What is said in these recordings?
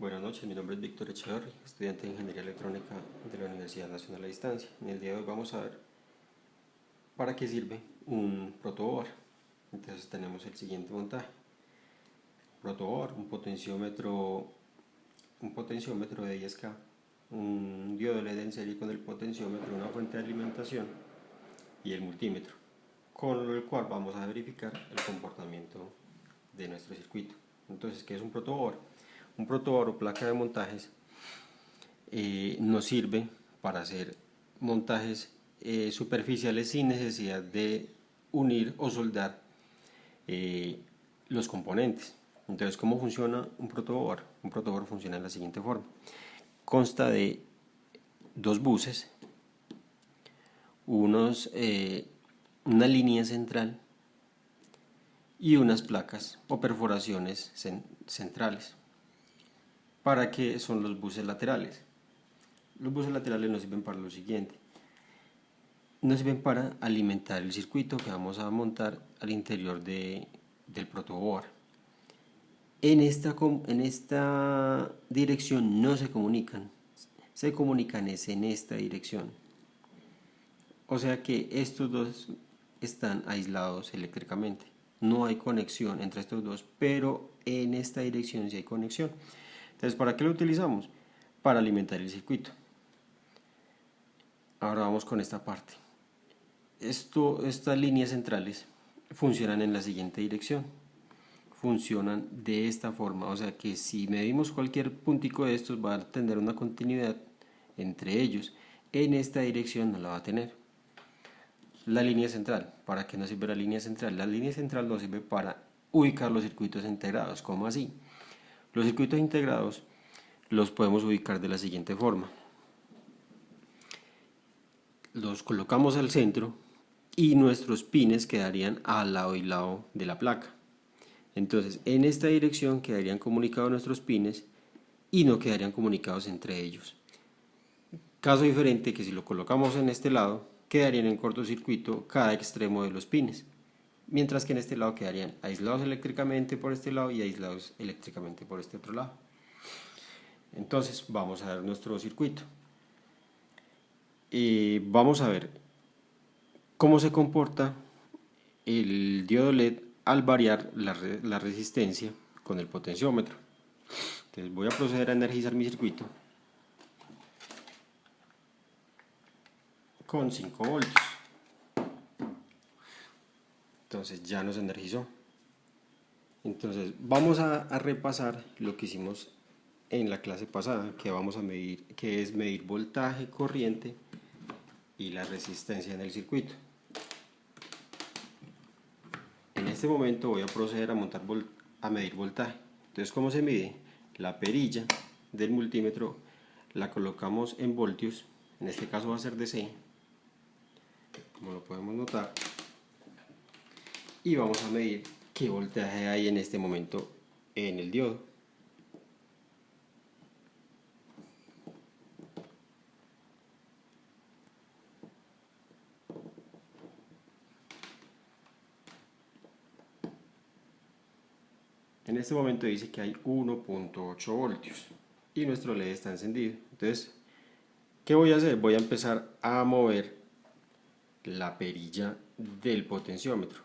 Buenas noches, mi nombre es Víctor Echeverri, estudiante de Ingeniería Electrónica de la Universidad Nacional a Distancia. En el día de hoy vamos a ver para qué sirve un protoboard. Entonces tenemos el siguiente montaje. Protoboard, un potenciómetro de 10K, un diodo LED en serie con el potenciómetro, una fuente de alimentación y el multímetro, con el cual vamos a verificar el comportamiento de nuestro circuito. Entonces, ¿qué es un protoboard? Un protoboard o placa de montajes nos sirve para hacer montajes superficiales sin necesidad de unir o soldar los componentes. Entonces, ¿cómo funciona un protoboard? Un protoboard funciona de la siguiente forma. Consta de dos buses, una línea central y unas placas o perforaciones centrales. ¿Para qué son los buses laterales? Los buses laterales nos sirven para lo siguiente. Nos sirven para alimentar el circuito que vamos a montar al interior del protoboard. En esta dirección no se comunican es en esta dirección. O sea que estos dos están aislados eléctricamente. No hay conexión entre estos dos, pero en esta dirección sí hay conexión. Entonces, ¿para qué lo utilizamos? Para alimentar el circuito. Ahora vamos con esta parte. Estas líneas centrales funcionan en la siguiente dirección. Funcionan de esta forma, o sea que si medimos cualquier puntico de estos va a tener una continuidad entre ellos. En esta dirección no la va a tener. La línea central, ¿para qué nos sirve la línea central? La línea central nos sirve para ubicar los circuitos integrados. ¿Cómo así? Los circuitos integrados los podemos ubicar de la siguiente forma. Los colocamos al centro y nuestros pines quedarían al lado y lado de la placa. Entonces, en esta dirección quedarían comunicados nuestros pines y no quedarían comunicados entre ellos. Caso diferente que si lo colocamos en este lado, quedarían en cortocircuito cada extremo de los pines, mientras que en este lado quedarían aislados eléctricamente por este lado y aislados eléctricamente por este otro lado. Entonces, vamos a ver nuestro circuito. Vamos a ver cómo se comporta el diodo LED al variar la resistencia con el potenciómetro. Entonces voy a proceder a energizar mi circuito con 5 voltios. Entonces ya nos energizó. Entonces vamos a repasar lo que hicimos en la clase pasada, que vamos a medir, que es medir voltaje, corriente y la resistencia en el circuito. En este momento voy a proceder a medir voltaje. Entonces, ¿cómo se mide? La perilla del multímetro la colocamos en voltios, en este caso va a ser DC, como lo podemos notar, y vamos a medir qué voltaje hay en este momento en el diodo. En este momento dice que hay 1.8 voltios y nuestro LED está encendido. Entonces, ¿qué voy a hacer? Voy a empezar a mover la perilla del potenciómetro.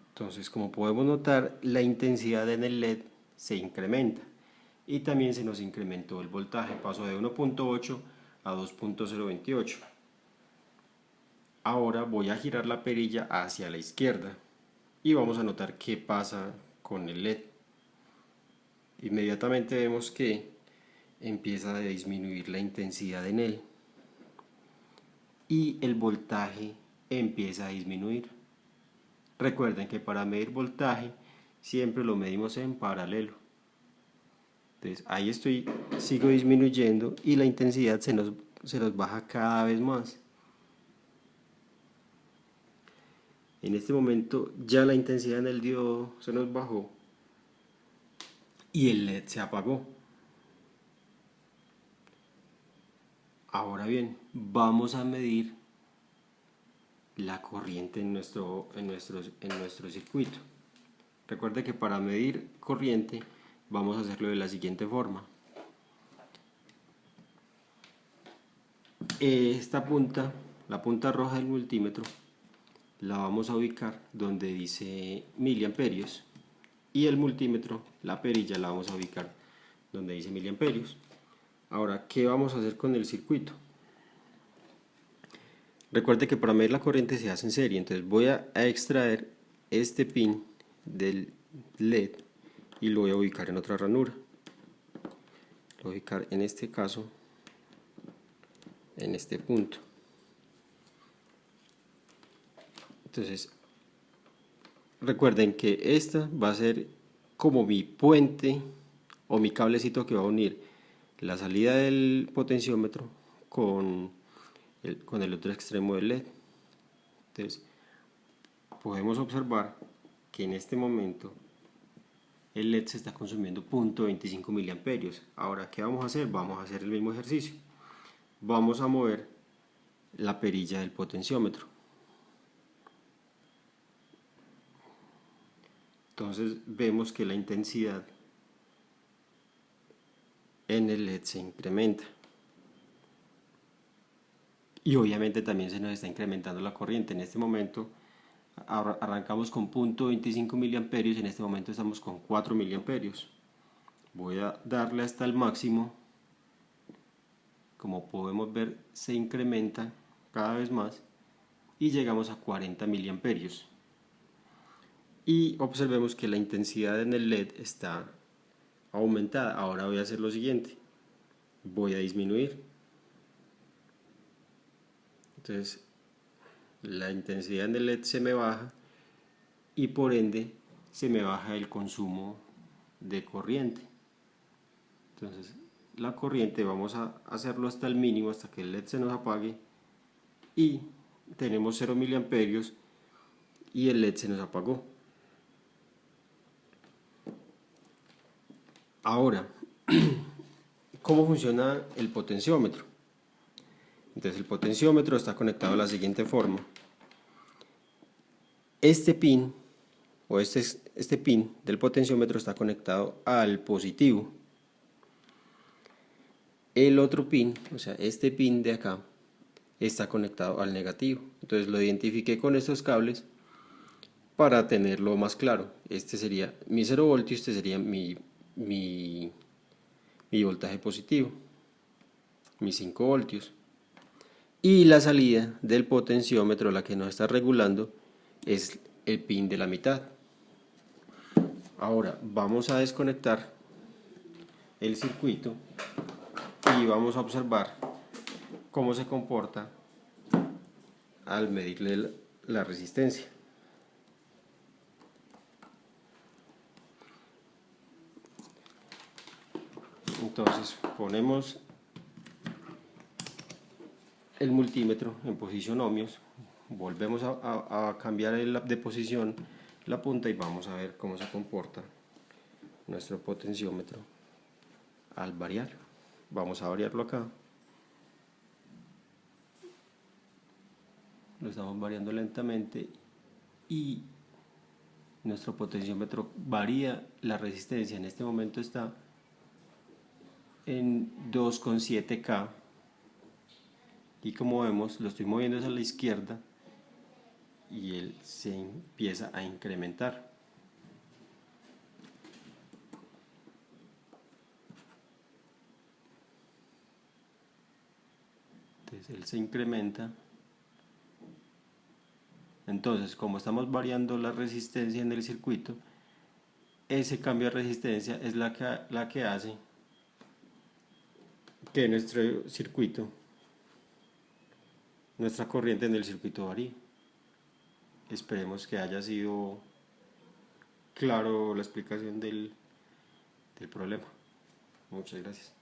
Entonces, como podemos notar, la intensidad en el LED se incrementa y también se nos incrementó el voltaje, pasó de 1.8 a 2.028. Ahora voy a girar la perilla hacia la izquierda y vamos a notar qué pasa con el LED. Inmediatamente vemos que empieza a disminuir la intensidad en él y el voltaje empieza a disminuir. Recuerden que para medir voltaje siempre lo medimos en paralelo. Entonces ahí sigo disminuyendo y la intensidad se nos baja cada vez más. En este momento ya la intensidad en el diodo se nos bajó y el LED se apagó. Ahora bien, vamos a medir la corriente en nuestro circuito. Recuerde que para medir corriente vamos a hacerlo de la siguiente forma. Esta punta, la punta roja del multímetro, la vamos a ubicar donde dice miliamperios, y el multímetro, la perilla, la vamos a ubicar donde dice miliamperios. Ahora, ¿qué vamos a hacer con el circuito? Recuerde que para medir la corriente se hace en serie, entonces voy a extraer este pin del LED y lo voy a ubicar en otra ranura. Lo voy a ubicar en este caso en este punto. Entonces, recuerden que esta va a ser como mi puente o mi cablecito que va a unir la salida del potenciómetro con el otro extremo del LED. Entonces, podemos observar que en este momento el LED se está consumiendo 0.25 miliamperios. Ahora, ¿qué vamos a hacer? Vamos a hacer el mismo ejercicio. Vamos a mover la perilla del potenciómetro. Entonces vemos que la intensidad en el LED se incrementa. Y obviamente también se nos está incrementando la corriente. En este momento arrancamos con 0.25 miliamperios, en este momento estamos con 4 miliamperios. Voy a darle hasta el máximo. Como podemos ver, se incrementa cada vez más y llegamos a 40 miliamperios. Y observemos que la intensidad en el LED está aumentada. Ahora voy a hacer lo siguiente. Voy a disminuir. Entonces, la intensidad en el LED se me baja y por ende se me baja el consumo de corriente. Entonces, la corriente vamos a hacerlo hasta el mínimo, hasta que el LED se nos apague, y tenemos 0 miliamperios y el LED se nos apagó. Ahora, ¿cómo funciona el potenciómetro? Entonces, el potenciómetro está conectado de la siguiente forma. Este pin o este pin del potenciómetro está conectado al positivo. El otro pin, o sea, este pin de acá, está conectado al negativo. Entonces lo identifiqué con estos cables para tenerlo más claro. Este sería mi 0 voltios, este sería mi voltaje positivo, mis 5 voltios. Y la salida del potenciómetro, la que nos está regulando, es el pin de la mitad. Ahora vamos a desconectar el circuito y vamos a observar cómo se comporta al medirle la resistencia. Entonces ponemos el multímetro en posición ohmios, volvemos a cambiar de posición la punta y vamos a ver cómo se comporta nuestro potenciómetro al variar. Vamos a variarlo acá. Lo estamos variando lentamente y nuestro potenciómetro varía la resistencia. En este momento está en 2,7K y como vemos lo estoy moviendo hacia la izquierda y él se empieza a incrementar. Entonces él se incrementa. Entonces, como estamos variando la resistencia en el circuito, ese cambio de resistencia es la que hace que nuestro circuito, nuestra corriente en el circuito varíe. Esperemos que haya sido claro la explicación del problema. Muchas gracias.